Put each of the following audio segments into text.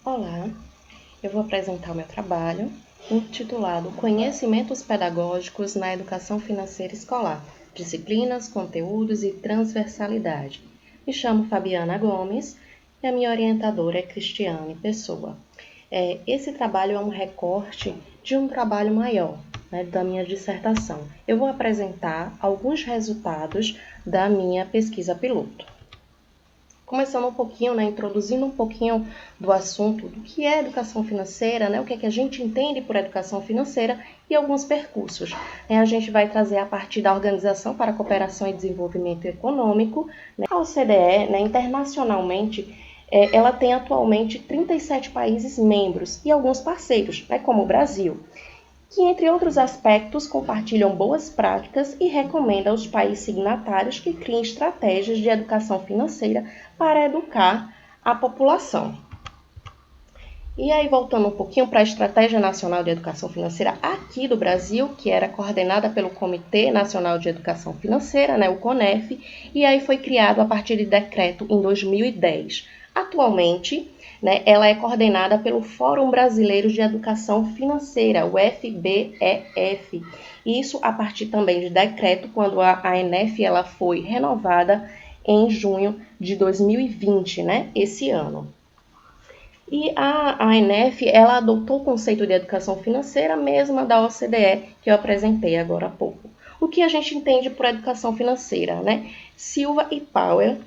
Olá, eu vou apresentar o meu trabalho intitulado Conhecimentos Pedagógicos na Educação Financeira Escolar, Disciplinas, Conteúdos e Transversalidade. Me chamo Fabiana Gomes e a minha orientadora é Cristiane Pessoa. Esse trabalho é um recorte de um trabalho maior, da minha dissertação. Eu vou apresentar alguns resultados da minha pesquisa piloto. Começando um pouquinho, introduzindo um pouquinho do assunto do que é educação financeira, o que é que a gente entende por educação financeira e alguns percursos. A gente vai trazer a partir da Organização para a Cooperação e Desenvolvimento Econômico, a OCDE, internacionalmente, ela tem atualmente 37 países membros e alguns parceiros, como o Brasil, que, entre outros aspectos, compartilham boas práticas e recomenda aos países signatários que criem estratégias de educação financeira para educar a população. E aí, voltando um pouquinho para a Estratégia Nacional de Educação Financeira aqui do Brasil, que era coordenada pelo Comitê Nacional de Educação Financeira, o CONEF, e aí foi criado a partir de decreto em 2010. Atualmente, ela é coordenada pelo Fórum Brasileiro de Educação Financeira, o FBEF. Isso a partir também de decreto, quando a ANEF ela foi renovada em junho de 2020, esse ano. E a ANEF ela adotou o conceito de educação financeira mesma da OCDE, que eu apresentei agora há pouco. O que a gente entende por educação financeira, Silva e Powell,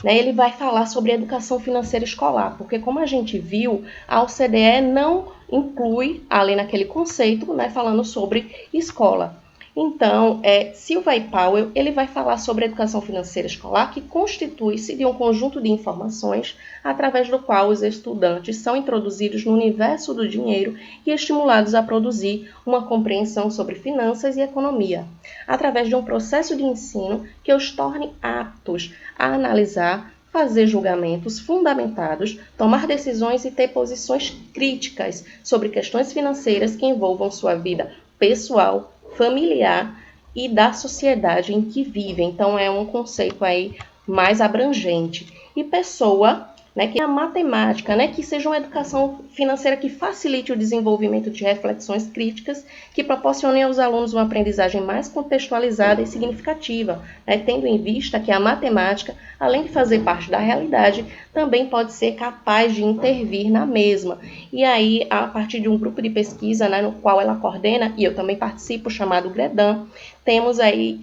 ele vai falar sobre educação financeira escolar, porque como a gente viu, a OCDE não inclui ali naquele conceito, falando sobre escola. Então, Silva e Powell, ele vai falar sobre a educação financeira escolar, que constitui-se de um conjunto de informações através do qual os estudantes são introduzidos no universo do dinheiro e estimulados a produzir uma compreensão sobre finanças e economia, através de um processo de ensino que os torne aptos a analisar, fazer julgamentos fundamentados, tomar decisões e ter posições críticas sobre questões financeiras que envolvam sua vida pessoal, familiar e da sociedade em que vivem. Então, é um conceito aí mais abrangente. E pessoa, que é a matemática, que seja uma educação financeira que facilite o desenvolvimento de reflexões críticas, que proporcionem aos alunos uma aprendizagem mais contextualizada e significativa, tendo em vista que a matemática, além de fazer parte da realidade, também pode ser capaz de intervir na mesma. E aí, a partir de um grupo de pesquisa, no qual ela coordena, e eu também participo, chamado GREDAM, temos aí,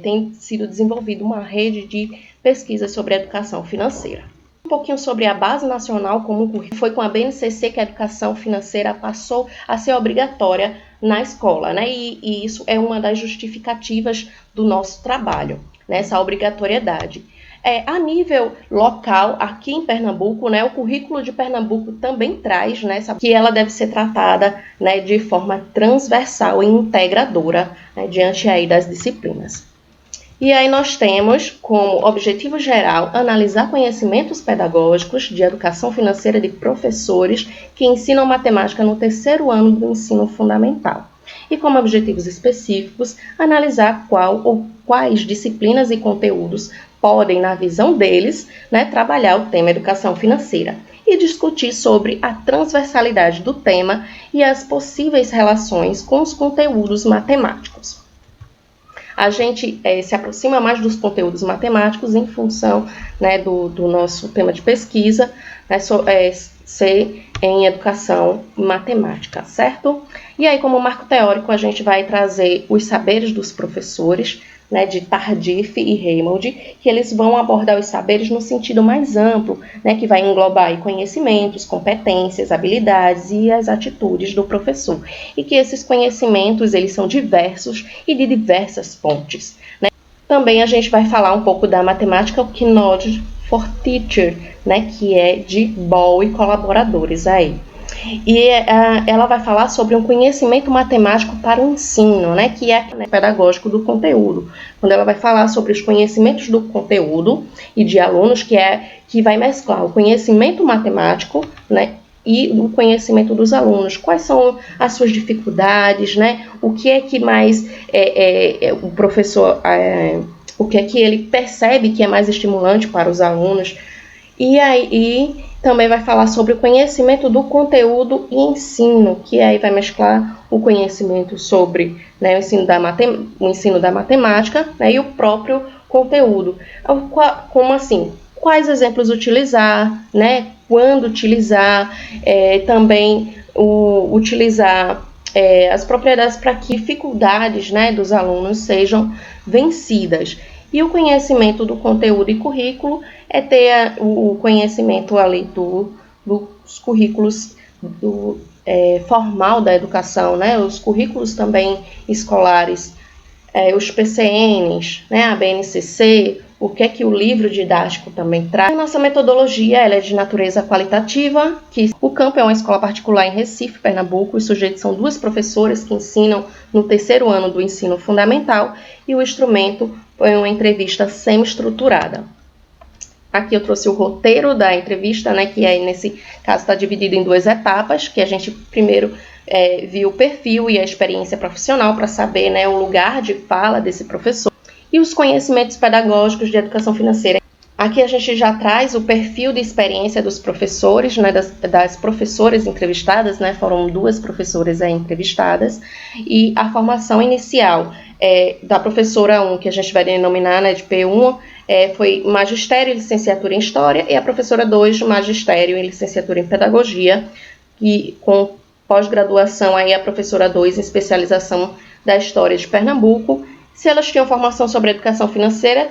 tem sido desenvolvida uma rede de pesquisas sobre educação financeira. Um pouquinho sobre a Base Nacional Comum Curricular. Foi com a BNCC que a educação financeira passou a ser obrigatória na escola, e isso é uma das justificativas do nosso trabalho, essa obrigatoriedade. A nível local, aqui em Pernambuco, o currículo de Pernambuco também traz, que ela deve ser tratada, de forma transversal e integradora, diante aí das disciplinas. E aí nós temos como objetivo geral analisar conhecimentos pedagógicos de educação financeira de professores que ensinam matemática no terceiro ano do ensino fundamental. E como objetivos específicos, analisar qual ou quais disciplinas e conteúdos podem, na visão deles, trabalhar o tema educação financeira e discutir sobre a transversalidade do tema e as possíveis relações com os conteúdos matemáticos. A gente se aproxima mais dos conteúdos matemáticos em função do nosso tema de pesquisa, ser em educação matemática, certo? E aí, como marco teórico, a gente vai trazer os saberes dos professores, de Tardif e Raymond, que eles vão abordar os saberes no sentido mais amplo, que vai englobar aí conhecimentos, competências, habilidades e as atitudes do professor. E que esses conhecimentos, eles são diversos e de diversas fontes. Também a gente vai falar um pouco da matemática Knowledge for Teacher, que é de Ball e colaboradores aí. E ela vai falar sobre um conhecimento matemático para o ensino, que é pedagógico do conteúdo. Quando ela vai falar sobre os conhecimentos do conteúdo e de alunos, que vai mesclar o conhecimento matemático, e o conhecimento dos alunos. Quais são as suas dificuldades, o que é que mais o professor, o que é que ele percebe que é mais estimulante para os alunos. E aí também vai falar sobre o conhecimento do conteúdo e ensino, que aí vai mesclar o conhecimento sobre, né, o ensino da matemática, né, e o próprio conteúdo. Como assim? Quais exemplos utilizar, né, quando utilizar, também utilizar as propriedades para que dificuldades, né, dos alunos sejam vencidas. E o conhecimento do conteúdo e currículo é ter o conhecimento ali dos currículos formal da educação, né, os currículos também escolares, os PCNs, né, a BNCC, o que é que o livro didático também traz. A nossa metodologia ela é de natureza qualitativa, que o Campo é uma escola particular em Recife, Pernambuco. Os sujeitos são 2 professoras que ensinam no 3º ano do ensino fundamental e o instrumento foi uma entrevista semi-estruturada. Aqui eu trouxe o roteiro da entrevista, né, que aí nesse caso está dividido em 2 etapas, que a gente primeiro viu o perfil e a experiência profissional para saber, né, o lugar de fala desse professor e os conhecimentos pedagógicos de educação financeira. Aqui a gente já traz o perfil de experiência dos professores, né, das professoras entrevistadas, né, foram 2 professoras entrevistadas, e a formação inicial da professora 1, que a gente vai denominar, né, de P1, foi magistério e licenciatura em História, e a professora 2, magistério e licenciatura em Pedagogia, e com pós-graduação aí a professora 2 em especialização da História de Pernambuco. Se elas tinham formação sobre educação financeira,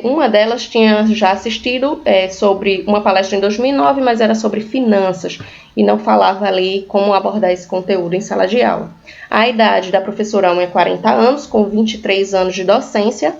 uma delas tinha já assistido sobre uma palestra em 2009, mas era sobre finanças e não falava ali como abordar esse conteúdo em sala de aula. A idade da professora 1 é 40 anos, com 23 anos de docência,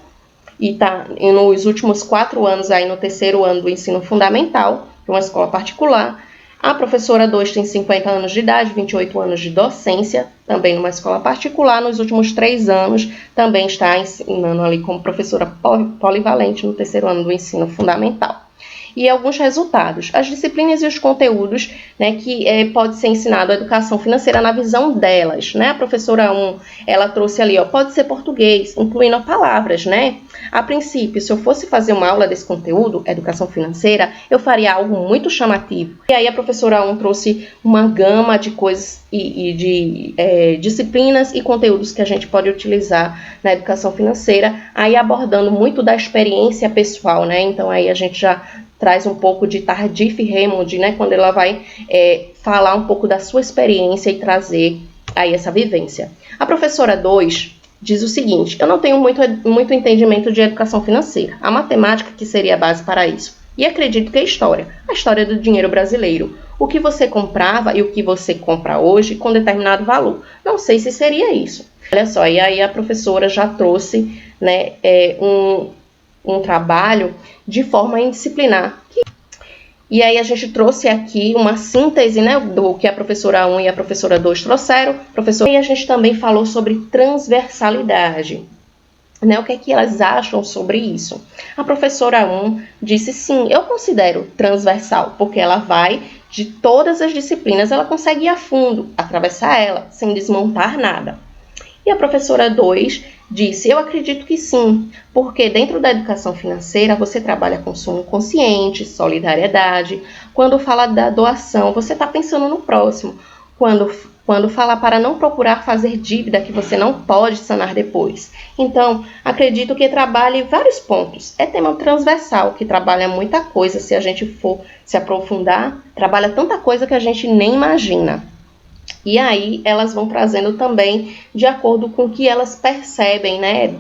e está nos últimos 4 anos aí no 3º ano do ensino fundamental, de uma escola particular. A professora 2 tem 50 anos de idade, 28 anos de docência, também numa escola particular. Nos últimos 3 anos, também está ensinando ali como professora polivalente no 3º ano do ensino fundamental. E alguns resultados. As disciplinas e os conteúdos, né, que pode ser ensinado a educação financeira na visão delas, né? A professora 1, ela trouxe ali, pode ser português, incluindo palavras, né? A princípio, se eu fosse fazer uma aula desse conteúdo, educação financeira, eu faria algo muito chamativo. E aí a professora 1 trouxe uma gama de coisas e de disciplinas e conteúdos que a gente pode utilizar na educação financeira, aí abordando muito da experiência pessoal, né? Então aí a gente já traz um pouco de Tardif e Raymond, né, quando ela vai falar um pouco da sua experiência e trazer aí essa vivência. A professora 2 diz o seguinte: eu não tenho muito entendimento de educação financeira, a matemática que seria a base para isso, e acredito que a história do dinheiro brasileiro, o que você comprava e o que você compra hoje com determinado valor. Não sei se seria isso. Olha só, e aí a professora já trouxe, né, um trabalho de forma indisciplinar. E aí a gente trouxe aqui uma síntese, né, do que a professora 1 e a professora 2 trouxeram. E a gente também falou sobre transversalidade, né, o que é que elas acham sobre isso. A professora 1 disse sim, eu considero transversal, porque ela vai de todas as disciplinas, ela consegue ir a fundo, atravessar ela, sem desmontar nada. E a professora 2 disse, eu acredito que sim, porque dentro da educação financeira você trabalha consumo consciente, solidariedade. Quando fala da doação, você está pensando no próximo. Quando fala para não procurar fazer dívida que você não pode sanar depois. Então, acredito que trabalhe vários pontos. É tema transversal, que trabalha muita coisa, se a gente for se aprofundar, trabalha tanta coisa que a gente nem imagina. E aí elas vão trazendo também de acordo com o que elas percebem, né,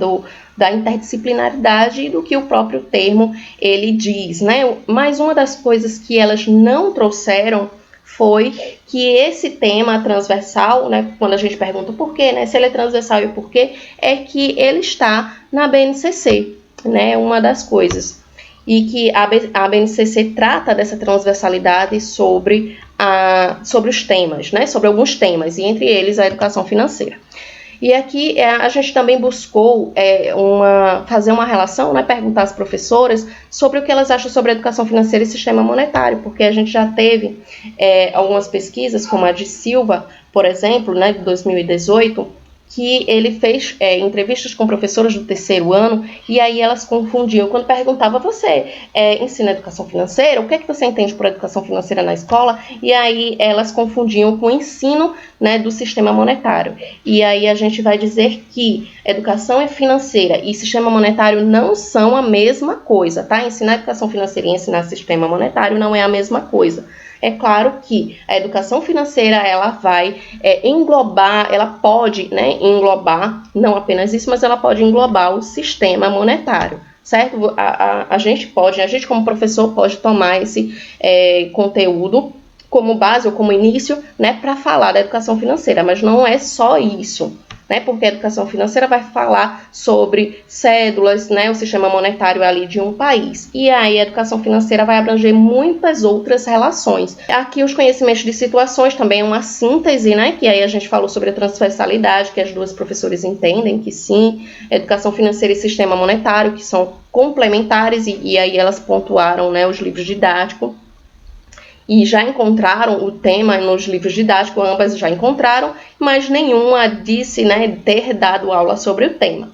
da interdisciplinaridade e do que o próprio termo ele diz, né? Mas uma das coisas que elas não trouxeram foi que esse tema transversal, né, quando a gente pergunta por quê, né, se ele é transversal e o porquê, é que ele está na BNCC, né, uma das coisas. E que a BNCC trata dessa transversalidade sobre os temas, né? Sobre alguns temas, e entre eles a educação financeira. E aqui a gente também buscou fazer uma relação, né? Perguntar às professoras sobre o que elas acham sobre a educação financeira e sistema monetário, porque a gente já teve algumas pesquisas, como a de Silva, por exemplo, né, de 2018, que ele fez entrevistas com professoras do terceiro ano, e aí elas confundiam. Quando perguntava, você ensina educação financeira? O que é que você entende por educação financeira na escola? E aí elas confundiam com o ensino, né, do sistema monetário. E aí a gente vai dizer que educação financeira e sistema monetário não são a mesma coisa, tá? Ensinar educação financeira e ensinar sistema monetário não é a mesma coisa. É claro que a educação financeira, ela vai englobar, ela pode, né, englobar, não apenas isso, mas ela pode englobar o sistema monetário, certo? A gente como professor, pode tomar esse conteúdo como base ou como início, né, para falar da educação financeira, mas não é só isso, né, porque a educação financeira vai falar sobre cédulas, né, o sistema monetário ali de um país. E aí a educação financeira vai abranger muitas outras relações. Aqui os conhecimentos de situações também é uma síntese, né, que aí a gente falou sobre a transversalidade, que as duas professoras entendem que sim, educação financeira e sistema monetário, que são complementares, e aí elas pontuaram, né, os livros didáticos. E já encontraram o tema nos livros didáticos, ambas já encontraram, mas nenhuma disse, né, ter dado aula sobre o tema.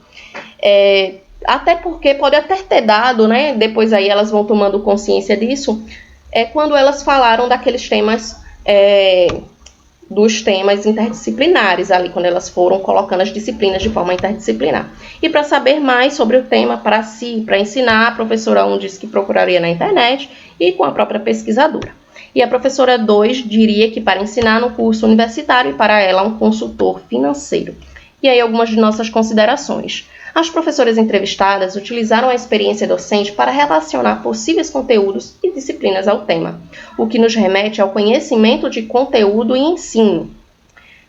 Até porque pode até ter dado, né, depois aí elas vão tomando consciência disso, quando elas falaram daqueles temas, dos temas interdisciplinares, ali quando elas foram colocando as disciplinas de forma interdisciplinar. E para saber mais sobre o tema, para ensinar, a professora 1 disse que procuraria na internet e com a própria pesquisadora. E a professora 2 diria que para ensinar no curso universitário e para ela um consultor financeiro. E aí algumas de nossas considerações. As professoras entrevistadas utilizaram a experiência docente para relacionar possíveis conteúdos e disciplinas ao tema, o que nos remete ao conhecimento de conteúdo e ensino.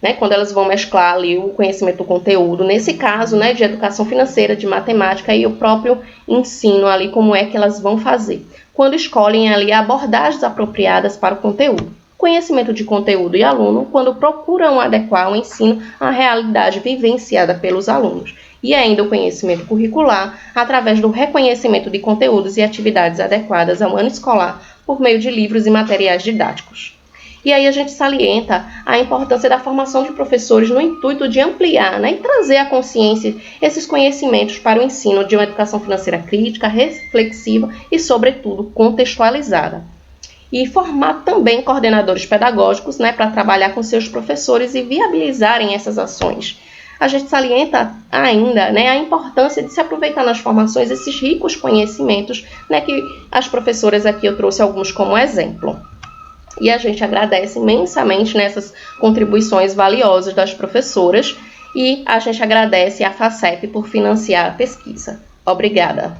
Né, quando elas vão mesclar ali o conhecimento do conteúdo, nesse caso, né, de educação financeira, de matemática e o próprio ensino ali, como é que elas vão fazer. Quando escolhem ali abordagens apropriadas para o conteúdo. Conhecimento de conteúdo e aluno, quando procuram adequar o ensino à realidade vivenciada pelos alunos. E ainda o conhecimento curricular, através do reconhecimento de conteúdos e atividades adequadas ao ano escolar, por meio de livros e materiais didáticos. E aí a gente salienta a importância da formação de professores no intuito de ampliar, né, e trazer à consciência esses conhecimentos para o ensino de uma educação financeira crítica, reflexiva e, sobretudo, contextualizada. E formar também coordenadores pedagógicos, né, para trabalhar com seus professores e viabilizarem essas ações. A gente salienta ainda, né, a importância de se aproveitar nas formações esses ricos conhecimentos, né, que as professoras aqui eu trouxe alguns como exemplo. E a gente agradece imensamente nessas contribuições valiosas das professoras e a gente agradece à FACEP por financiar a pesquisa. Obrigada!